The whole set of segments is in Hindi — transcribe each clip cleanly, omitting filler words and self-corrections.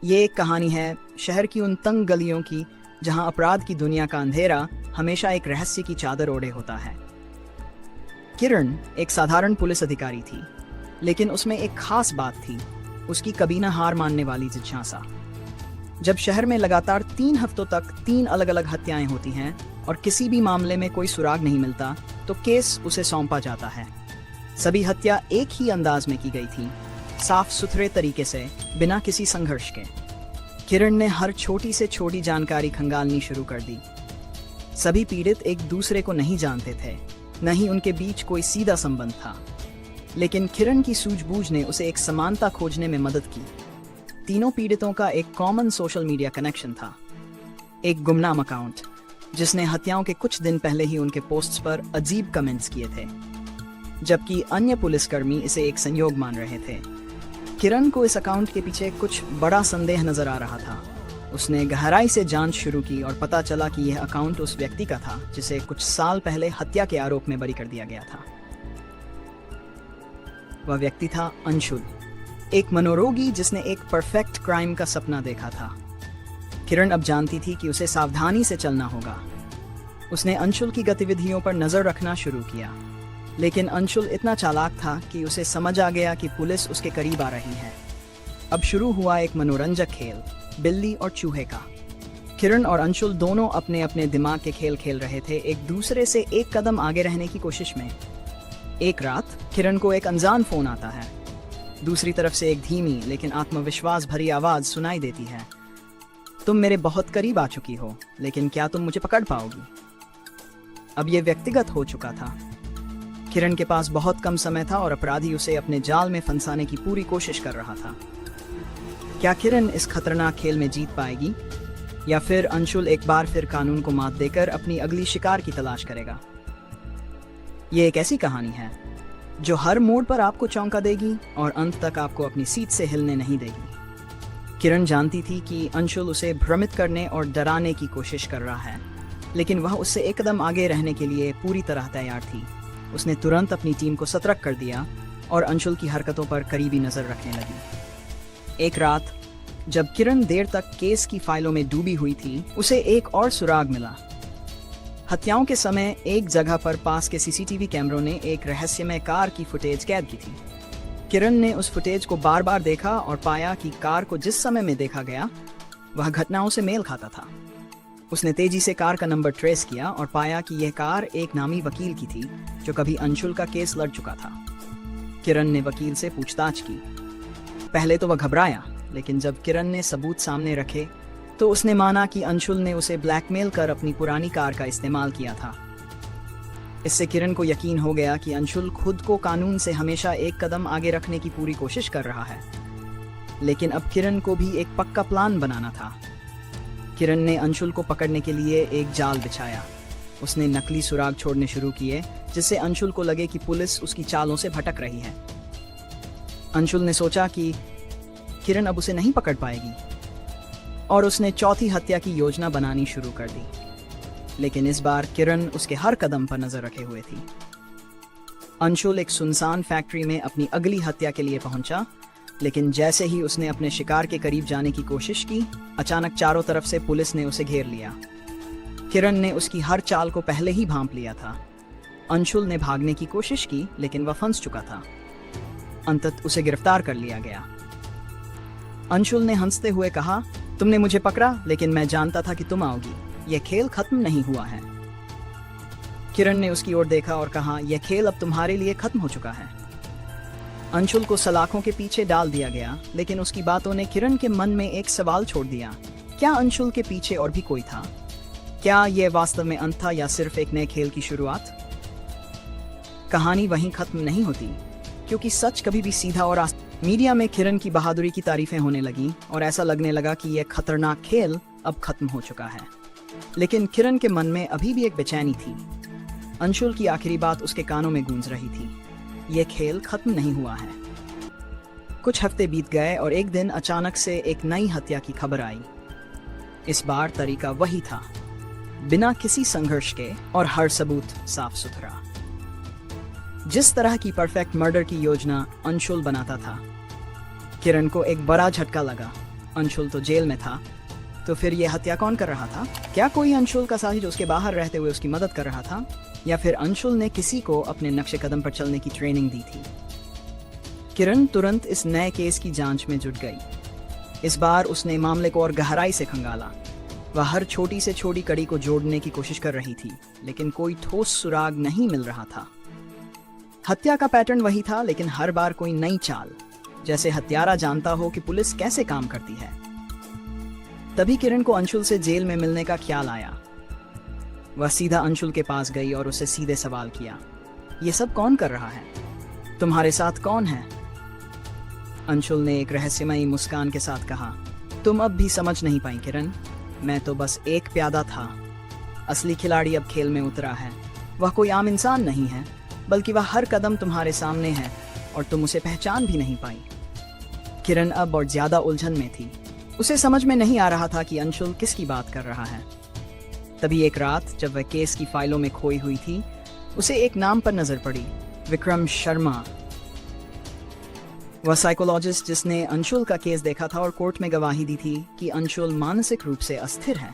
ये एक कहानी है शहर की उन तंग गलियों की जहां अपराध की दुनिया का अंधेरा हमेशा एक रहस्य की चादर ओढ़े होता है। किरण एक साधारण पुलिस अधिकारी थी, लेकिन उसमें एक खास बात थी, उसकी कभी ना हार मानने वाली जिज्ञासा। जब शहर में लगातार 3 हफ्तों तक 3 अलग-अलग हत्याएं होती हैं और किसी भी मामले में कोई सुराग नहीं मिलता, तो केस उसे सौंपा जाता है। सभी हत्या एक ही अंदाज में की गई थी, साफ सुथरे तरीके से, बिना किसी संघर्ष के। किरण ने हर छोटी से छोटी जानकारी खंगालनी शुरू कर दी। सभी पीड़ित एक दूसरे को नहीं जानते थे, न ही उनके बीच कोई सीधा संबंध था, लेकिन किरण की सूझबूझ ने उसे एक समानता खोजने में मदद की। तीनों पीड़ितों का एक कॉमन सोशल मीडिया कनेक्शन था, एक गुमनाम अकाउंट जिसने हत्याओं के कुछ दिन पहले ही उनके पोस्ट्स पर अजीब कमेंट्स किए थे, जबकि अन्य पुलिसकर्मी इसे एक संयोग मान रहे थे। किरण को इस अकाउंट के पीछे कुछ बड़ा संदेह नजर आ रहा था। उसने गहराई से जांच शुरू की और पता चला कि यह अकाउंट उस व्यक्ति का था जिसे कुछ साल पहले हत्या के आरोप में बरी कर दिया गया था। वह व्यक्ति था अंशुल, एक मनोरोगी जिसने एक परफेक्ट क्राइम का सपना देखा था। किरण अब जानती थी कि उसे सावधानी से चलना होगा। उसने अंशुल की गतिविधियों पर नजर रखना शुरू किया, लेकिन अंशुल इतना चालाक था कि उसे समझ आ गया कि पुलिस उसके करीब आ रही है। अब शुरू हुआ एक मनोरंजक खेल, बिल्ली और चूहे का। किरण और अंशुल दोनों अपने अपने दिमाग के खेल खेल रहे थे, एक दूसरे से एक कदम आगे रहने की कोशिश में। एक रात किरण को एक अनजान फोन आता है। दूसरी तरफ से एक धीमी लेकिन आत्मविश्वास भरी आवाज सुनाई देती है। तुम मेरे बहुत करीब आ चुकी हो, लेकिन क्या तुम मुझे पकड़ पाओगी? अब यह व्यक्तिगत हो चुका था। किरण के पास बहुत कम समय था और अपराधी उसे अपने जाल में फंसाने की पूरी कोशिश कर रहा था। क्या किरण इस खतरनाक खेल में जीत पाएगी, या फिर अंशुल एक बार फिर कानून को मात देकर अपनी अगली शिकार की तलाश करेगा? ये एक ऐसी कहानी है जो हर मोड़ पर आपको चौंका देगी और अंत तक आपको अपनी सीट से हिलने नहीं देगी। किरण जानती थी कि अंशुल उसे भ्रमित करने और डराने की कोशिश कर रहा है, लेकिन वह उससे एक कदम आगे रहने के लिए पूरी तरह तैयार थी। उसने तुरंत अपनी टीम को सतर्क कर दिया और अंशुल की हरकतों पर करीबी नजर रखने लगी। एक रात जब किरण देर तक केस की फाइलों में डूबी हुई थी, उसे एक और सुराग मिला। हत्याओं के समय एक जगह पर पास के सीसीटीवी कैमरों ने एक रहस्यमय कार की फुटेज कैद की थी। किरण ने उस फुटेज को बार बार देखा और पाया कि कार को जिस समय में देखा गया वह घटनाओं से मेल खाता था। उसने तेजी से कार का नंबर ट्रेस किया और पाया कि यह कार एक नामी वकील की थी जो कभी अंशुल का केस लड़ चुका था। किरण ने वकील से पूछताछ की। पहले तो वह घबराया, लेकिन जब किरण ने सबूत सामने रखे तो उसने माना कि अंशुल ने उसे ब्लैकमेल कर अपनी पुरानी कार का इस्तेमाल किया था। इससे किरण को यकीन हो गया कि अंशुल खुद को कानून से हमेशा एक कदम आगे रखने की पूरी कोशिश कर रहा है। लेकिन अब किरण को भी एक पक्का प्लान बनाना था। किरण ने अंशुल को पकड़ने के लिए एक जाल बिछाया। उसने नकली सुराग छोड़ने शुरू किए, जिससे अंशुल को लगे कि पुलिस उसकी चालों से भटक रही है। अंशुल ने सोचा कि किरण अब उसे नहीं पकड़ पाएगी और उसने चौथी हत्या की योजना बनानी शुरू कर दी। लेकिन इस बार किरण उसके हर कदम पर नजर रखे हुए थी। अंशुल एक सुनसान फैक्ट्री में अपनी अगली हत्या के लिए पहुंचा, लेकिन जैसे ही उसने अपने शिकार के करीब जाने की कोशिश की, अचानक चारों तरफ से पुलिस ने उसे घेर लिया। किरण ने उसकी हर चाल को पहले ही भांप लिया था। अंशुल ने भागने की कोशिश की, लेकिन वह फंस चुका था। अंततः उसे गिरफ्तार कर लिया गया। अंशुल ने हंसते हुए कहा, तुमने मुझे पकड़ा, लेकिन मैं जानता था कि तुम आओगी। यह खेल खत्म नहीं हुआ है। किरण ने उसकी ओर देखा और कहा, यह खेल अब तुम्हारे लिए खत्म हो चुका है। अंशुल को सलाखों के पीछे डाल दिया गया, लेकिन उसकी बातों ने किरण के मन में एक सवाल छोड़ दिया। क्या अंशुल के पीछे और भी कोई था? क्या यह वास्तव में अंत था या सिर्फ एक नए खेल की शुरुआत? कहानी वहीं खत्म नहीं होती, क्योंकि सच कभी भी सीधा और मीडिया में किरण की बहादुरी की तारीफें होने लगी और ऐसा लगने लगा कि यह खतरनाक खेल अब खत्म हो चुका है। लेकिन किरण के मन में अभी भी एक बेचैनी थी। अंशुल की आखिरी बात उसके कानों में गूंज रही थी, यह खेल खत्म नहीं हुआ है। कुछ हफ्ते बीत गए और एक दिन अचानक से एक नई हत्या की खबर आई। इस बार तरीका वही था, बिना किसी संघर्ष के और हर सबूत साफ सुथरा। जिस तरह की परफेक्ट मर्डर की योजना अंशुल बनाता था, किरण को एक बड़ा झटका लगा। अंशुल तो जेल में था, तो फिर ये हत्या कौन कर रहा था? क्या कोई अंशुल का साथी जो उसके बाहर रहते हुए उसकी मदद कर रहा था, या फिर अंशुल ने किसी को अपने नक्शे कदम पर चलने की ट्रेनिंग दी थी? किरण तुरंत इस नए केस की जांच में जुट गई। इस बार उसने मामले को और गहराई से खंगाला। वह हर छोटी से छोटी कड़ी को जोड़ने की कोशिश कर रही थी, लेकिन कोई ठोस सुराग नहीं मिल रहा था। हत्या का पैटर्न वही था, लेकिन हर बार कोई नई चाल, जैसे हत्यारा जानता हो कि पुलिस कैसे काम करती है। तभी किरण को अंशुल से जेल में मिलने का ख्याल आया। वह सीधा अंशुल के पास गई और उसे सीधे सवाल किया, ये सब कौन कर रहा है? तुम्हारे साथ कौन है? अंशुल ने एक रहस्यमयी मुस्कान के साथ कहा, तुम अब भी समझ नहीं पाई किरण, मैं तो बस एक प्यादा था। असली खिलाड़ी अब खेल में उतरा है। वह कोई आम इंसान नहीं है, बल्कि वह हर कदम तुम्हारे सामने है और तुम उसे पहचान भी नहीं पाई। किरण अब और ज्यादा उलझन में थी। उसे समझ में नहीं आ रहा था कि अंशुल किसकी बात कर रहा है। तभी एक रात जब वह केस की फाइलों में खोई हुई थी, उसे एक नाम पर नजर पड़ी, विक्रम शर्मा। वह साइकोलॉजिस्ट जिसने अंशुल का केस देखा था और कोर्ट में गवाही दी थी कि अंशुल मानसिक रूप से अस्थिर है।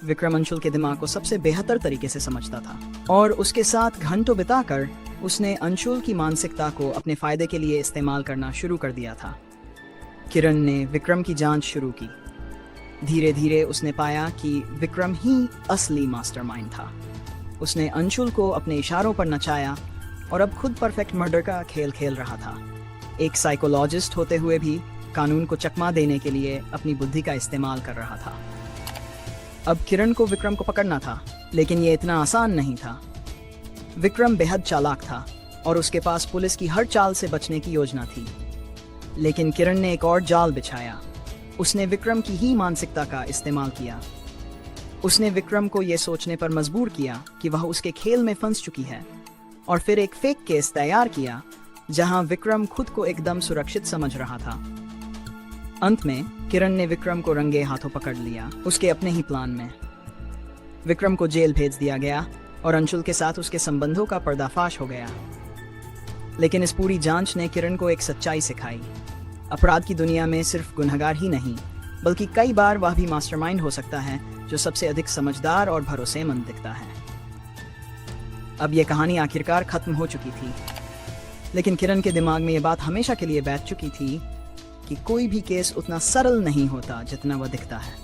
विक्रम अंशुल के दिमाग को सबसे बेहतर तरीके से समझता था और उसके साथ घंटों बिताकर उसने अंशुल की मानसिकता को अपने फायदे के लिए इस्तेमाल करना शुरू कर दिया था। किरण ने विक्रम की जांच शुरू की। धीरे धीरे उसने पाया कि विक्रम ही असली मास्टरमाइंड था। उसने अंशुल को अपने इशारों पर नचाया और अब खुद परफेक्ट मर्डर का खेल खेल रहा था। एक साइकोलॉजिस्ट होते हुए भी कानून को चकमा देने के लिए अपनी बुद्धि का इस्तेमाल कर रहा था। अब किरण को विक्रम को पकड़ना था, लेकिन ये इतना आसान नहीं था। विक्रम बेहद चालाक था और उसके पास पुलिस की हर चाल से बचने की योजना थी। लेकिन किरण ने एक और जाल बिछाया। उसने विक्रम की ही मानसिकता का इस्तेमाल किया। उसने विक्रम को यह सोचने पर मजबूर किया कि वह उसके खेल में फंस चुकी है, और फिर एक फेक केस तैयार किया जहां विक्रम खुद को एकदम सुरक्षित समझ रहा था। अंत में किरण ने विक्रम को रंगे हाथों पकड़ लिया, उसके अपने ही प्लान में। विक्रम को जेल भेज दिया गया और अंशुल के साथ उसके संबंधों का पर्दाफाश हो गया। लेकिन इस पूरी जांच ने किरण को एक सच्चाई सिखाई। अपराध की दुनिया में सिर्फ गुनहगार ही नहीं, बल्कि कई बार वह भी मास्टरमाइंड हो सकता है जो सबसे अधिक समझदार और भरोसेमंद दिखता है। अब यह कहानी आखिरकार खत्म हो चुकी थी, लेकिन किरण के दिमाग में यह बात हमेशा के लिए बैठ चुकी थी कि कोई भी केस उतना सरल नहीं होता जितना वह दिखता है।